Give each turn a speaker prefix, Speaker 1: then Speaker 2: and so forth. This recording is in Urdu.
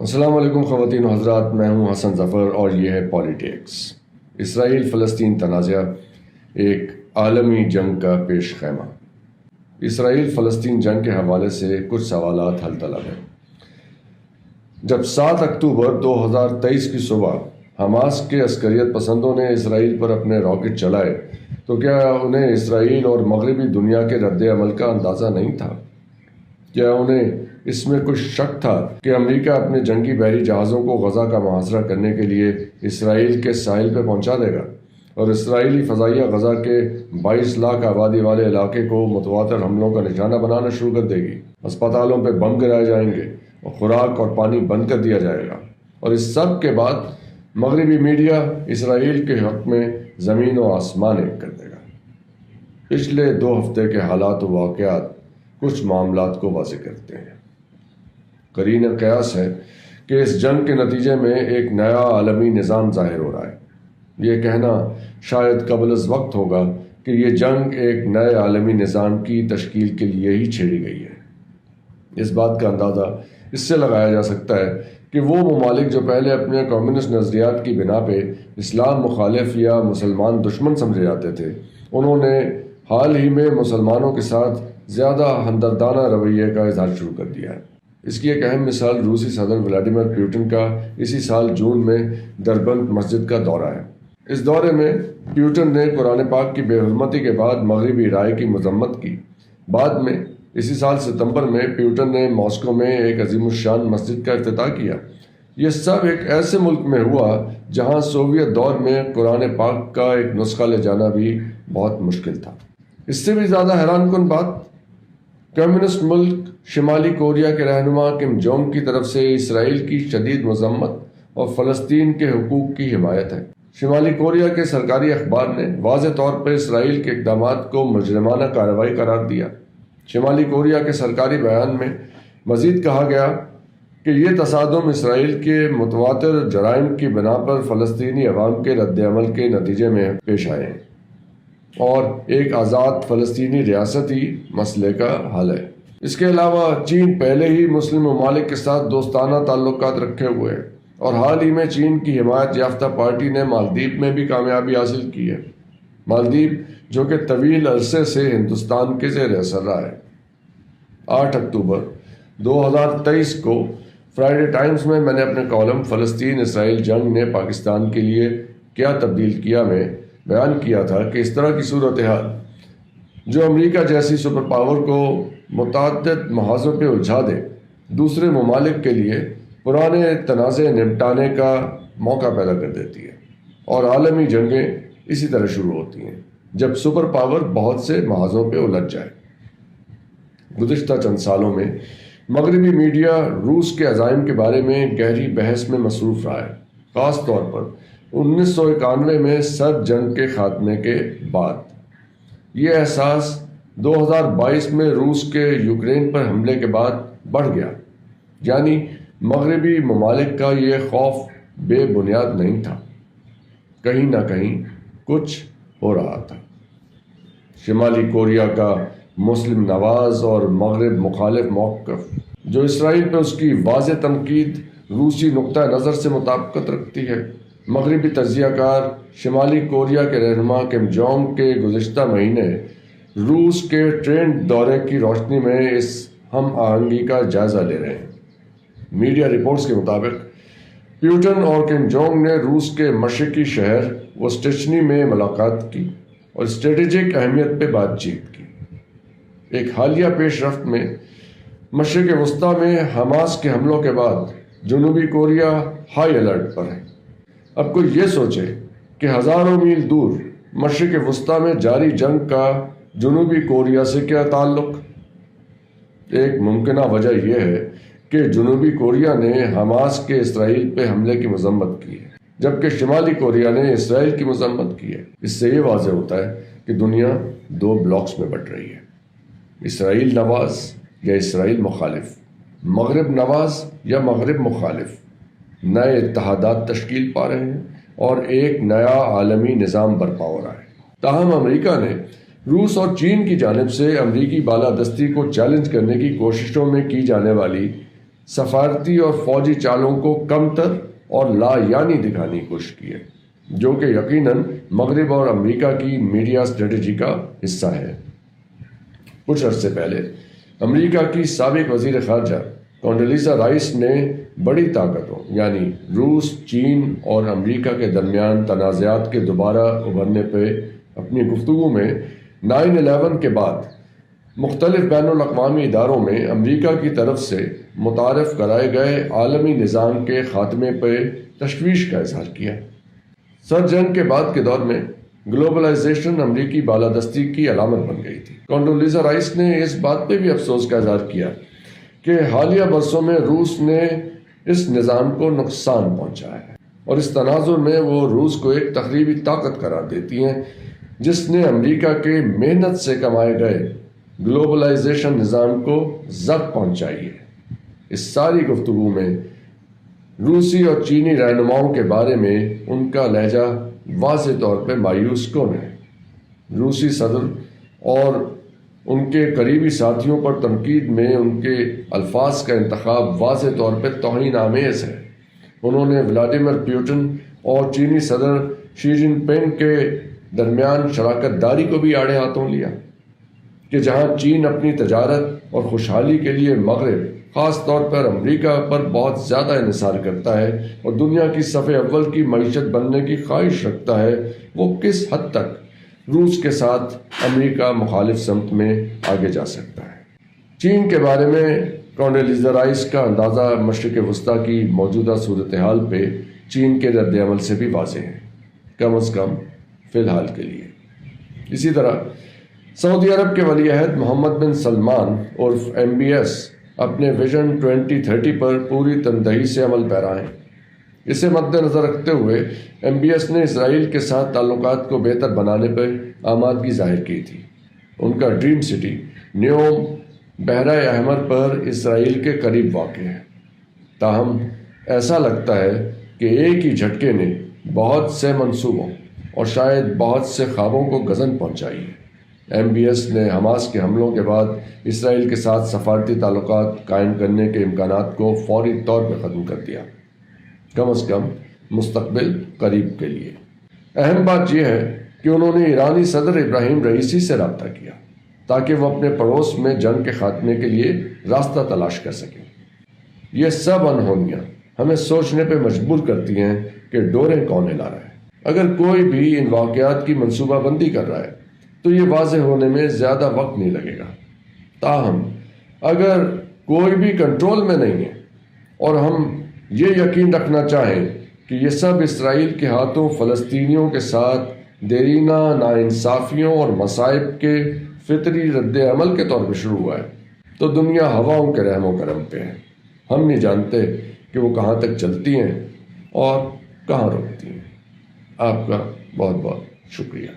Speaker 1: السلام علیکم خواتین و حضرات، میں ہوں حسن ظفر اور یہ ہے پالیٹکس۔ اسرائیل فلسطین تنازع ایک عالمی جنگ کا پیش خیمہ۔ اسرائیل فلسطین جنگ کے حوالے سے کچھ سوالات حل طلب ہیں۔ جب 7 اکتوبر 2023 کی صبح حماس کے عسکریت پسندوں نے اسرائیل پر اپنے راکٹ چلائے تو کیا انہیں اسرائیل اور مغربی دنیا کے رد عمل کا اندازہ نہیں تھا؟ کیا انہیں اس میں کچھ شک تھا کہ امریکہ اپنے جنگی بحری جہازوں کو غزہ کا محاصرہ کرنے کے لیے اسرائیل کے ساحل پہ پہنچا دے گا اور اسرائیلی فضائیہ غزہ کے 22 لاکھ آبادی والے علاقے کو متواتر حملوں کا نشانہ بنانا شروع کر دے گی؟ اسپتالوں پہ بم گرائے جائیں گے اور خوراک اور پانی بند کر دیا جائے گا، اور اس سب کے بعد مغربی میڈیا اسرائیل کے حق میں زمین و آسمان ایک کر دے گا۔ پچھلے 2 ہفتے کے حالات و واقعات کچھ معاملات کو واضح کرتے ہیں۔ قرین قیاس ہے کہ اس جنگ کے نتیجے میں ایک نیا عالمی نظام ظاہر ہو رہا ہے۔ یہ کہنا شاید قبل از وقت ہوگا کہ یہ جنگ ایک نئے عالمی نظام کی تشکیل کے لیے ہی چھیڑی گئی ہے۔ اس بات کا اندازہ اس سے لگایا جا سکتا ہے کہ وہ ممالک جو پہلے اپنے کمیونسٹ نظریات کی بنا پہ اسلام مخالف یا مسلمان دشمن سمجھے جاتے تھے، انہوں نے حال ہی میں مسلمانوں کے ساتھ زیادہ ہمدردانہ رویے کا اظہار شروع کر دیا ہے۔ اس کی ایک اہم مثال روسی صدر ولادیمیر پوٹن کا اسی سال جون میں دربند مسجد کا دورہ ہے۔ اس دورے میں پوٹن نے قرآن پاک کی بے حرمتی کے بعد مغربی رائے کی مذمت کی۔ بعد میں اسی سال ستمبر میں پوٹن نے ماسکو میں ایک عظیم الشان مسجد کا افتتاح کیا۔ یہ سب ایک ایسے ملک میں ہوا جہاں سوویت دور میں قرآن پاک کا ایک نسخہ لے جانا بھی بہت مشکل تھا۔ اس سے بھی زیادہ حیران کن بات، کمیونسٹ ملک شمالی کوریا کے رہنما کم جونگ کی طرف سے اسرائیل کی شدید مذمت اور فلسطین کے حقوق کی حمایت ہے۔ شمالی کوریا کے سرکاری اخبار نے واضح طور پر اسرائیل کے اقدامات کو مجرمانہ کارروائی قرار دیا۔ شمالی کوریا کے سرکاری بیان میں مزید کہا گیا کہ یہ تصادم اسرائیل کے متواتر جرائم کی بنا پر فلسطینی عوام کے رد عمل کے نتیجے میں پیش آئے ہیں اور ایک آزاد فلسطینی ریاستی مسئلے کا حل ہے۔ اس کے علاوہ چین پہلے ہی مسلم ممالک کے ساتھ دوستانہ تعلقات رکھے ہوئے ہیں اور حال ہی میں چین کی حمایت یافتہ پارٹی نے مالدیپ میں بھی کامیابی حاصل کی ہے۔ مالدیپ جو کہ طویل عرصے سے ہندوستان کے زیر اثر رہا ہے۔ 8 اکتوبر 2023 کو فرائیڈے ٹائمز میں نے اپنے کالم فلسطین اسرائیل جنگ نے پاکستان کے لیے کیا تبدیل کیا میں بیان کیا تھا کہ اس طرح کی صورتحال جو امریکہ جیسی سپر پاور کو متعدد محاذوں پہ الجھا دے، دوسرے ممالک کے لیے پرانے تنازع نمٹانے کا موقع پیدا کر دیتی ہے، اور عالمی جنگیں اسی طرح شروع ہوتی ہیں جب سپر پاور بہت سے محاذوں پہ الجھ جائے۔ گزشتہ چند سالوں میں مغربی میڈیا روس کے عزائم کے بارے میں گہری بحث میں مصروف رہا ہے، خاص طور پر 1991 میں سرد جنگ کے خاتمے کے بعد۔ یہ احساس 2022 میں روس کے یوکرین پر حملے کے بعد بڑھ گیا، یعنی مغربی ممالک کا یہ خوف بے بنیاد نہیں تھا، کہیں نہ کہیں کچھ ہو رہا تھا۔ شمالی کوریا کا مسلم نواز اور مغرب مخالف موقف جو اسرائیل پہ اس کی واضح تنقید روسی نقطہ نظر سے مطابقت رکھتی ہے۔ مغربی تجزیہ کار شمالی کوریا کے رہنما کم جونگ کے گزشتہ مہینے روس کے ٹرینڈ دورے کی روشنی میں اس ہم آہنگی کا جائزہ لے رہے ہیں۔ میڈیا رپورٹس کے مطابق پوٹن اور کم جونگ نے روس کے مشرقی شہر وسٹچنی میں ملاقات کی اور اسٹریٹجک اہمیت پہ بات چیت کی۔ ایک حالیہ پیش رفت میں مشرق وسطیٰ میں حماس کے حملوں کے بعد جنوبی کوریا ہائی الرٹ پر ہے۔ اب کوئی یہ سوچے کہ ہزاروں میل دور مشرق وسطیٰ میں جاری جنگ کا جنوبی کوریا سے کیا تعلق؟ ایک ممکنہ وجہ یہ ہے کہ جنوبی کوریا نے حماس کے اسرائیل پہ حملے کی مذمت کی ہے، جبکہ شمالی کوریا نے اسرائیل کی مذمت کی ہے۔ اس سے یہ واضح ہوتا ہے کہ دنیا 2 بلاکس میں بٹ رہی ہے، اسرائیل نواز یا اسرائیل مخالف، مغرب نواز یا مغرب مخالف۔ نئے اتحادات تشکیل پا رہے ہیں اور ایک نیا عالمی نظام برپا ہو رہا ہے۔ تاہم امریکہ نے روس اور چین کی جانب سے امریکی بالادستی کو چیلنج کرنے کی کوششوں میں کی جانے والی سفارتی اور فوجی چالوں کو کمتر اور لا یعنی دکھانے کی کوشش کی ہے، جو کہ یقیناً مغرب اور امریکہ کی میڈیا اسٹریٹجی کا حصہ ہے۔ کچھ عرصے پہلے امریکہ کی سابق وزیر خارجہ کونڈولیزا رائس نے بڑی طاقتوں یعنی روس، چین اور امریکہ کے درمیان تنازعات کے دوبارہ ابھرنے پہ اپنی گفتگو میں 9/11 کے بعد مختلف بین الاقوامی اداروں میں امریکہ کی طرف سے متعارف کرائے گئے عالمی نظام کے خاتمے پہ تشویش کا اظہار کیا۔ سر جنگ کے بعد کے دور میں گلوبلائزیشن امریکی بالادستی کی علامت بن گئی تھی۔ کونڈولیزا رائس نے اس بات پہ بھی افسوس کا اظہار کیا کہ حالیہ برسوں میں روس نے اس نظام کو نقصان پہنچایا ہے، اور اس تناظر میں وہ روس کو ایک تخریبی طاقت قرار دیتی ہیں جس نے امریکہ کے محنت سے کمائے گئے گلوبلائزیشن نظام کو زد پہنچائی ہے۔ اس ساری گفتگو میں روسی اور چینی رہنماؤں کے بارے میں ان کا لہجہ واضح طور پہ مایوس کن ہے۔ روسی صدر اور ان کے قریبی ساتھیوں پر تنقید میں ان کے الفاظ کا انتخاب واضح طور پہ توہین آمیز ہے۔ انہوں نے ولاڈیمیر پوٹن اور چینی صدر شی جن پنگ کے درمیان شراکت داری کو بھی آڑے ہاتھوں لیا کہ جہاں چین اپنی تجارت اور خوشحالی کے لیے مغرب، خاص طور پر امریکہ پر بہت زیادہ انحصار کرتا ہے اور دنیا کی صف اول کی معیشت بننے کی خواہش رکھتا ہے، وہ کس حد تک روس کے ساتھ امریکہ مخالف سمت میں آگے جا سکتا ہے۔ چین کے بارے میں کونڈولیزا رائس کا اندازہ مشرق وسطیٰ کی موجودہ صورتحال پہ چین کے رد عمل سے بھی واضح ہے، کم از کم فی الحال کے لیے۔ اسی طرح سعودی عرب کے ولی عہد محمد بن سلمان عرف MBS اپنے ویژن 2030 پر پوری تندہی سے عمل پیرا ہیں۔ اسے مد نظر رکھتے ہوئے MBS نے اسرائیل کے ساتھ تعلقات کو بہتر بنانے پر آمادگی ظاہر کی تھی۔ ان کا ڈریم سٹی نیوم بحیرہ احمر پر اسرائیل کے قریب واقع ہے، تاہم ایسا لگتا ہے کہ ایک ہی جھٹکے نے بہت سے منصوبوں اور شاید بہت سے خوابوں کو گزن پہنچائی ہے۔ MBS نے حماس کے حملوں کے بعد اسرائیل کے ساتھ سفارتی تعلقات قائم کرنے کے امکانات کو فوری طور پر ختم کر دیا، کم از کم مستقبل قریب کے لیے۔ اہم بات یہ ہے کہ انہوں نے ایرانی صدر ابراہیم رئیسی سے رابطہ کیا تاکہ وہ اپنے پڑوس میں جنگ کے خاتمے کے لیے راستہ تلاش کر سکیں۔ یہ سب انہونیاں ہمیں سوچنے پہ مجبور کرتی ہیں کہ ڈوریں کون ہلا رہا ہے۔ اگر کوئی بھی ان واقعات کی منصوبہ بندی کر رہا ہے تو یہ واضح ہونے میں زیادہ وقت نہیں لگے گا۔ تاہم اگر کوئی بھی کنٹرول میں نہیں ہے اور ہم یہ یقین رکھنا چاہیں کہ یہ سب اسرائیل کے ہاتھوں فلسطینیوں کے ساتھ دیرینہ ناانصافیوں اور مصائب کے فطری رد عمل کے طور پر شروع ہوا ہے، تو دنیا ہواؤں کے رحم و کرم پہ ہے۔ ہم نہیں جانتے کہ وہ کہاں تک چلتی ہیں اور کہاں رکتی ہیں۔ آپ کا بہت بہت شکریہ۔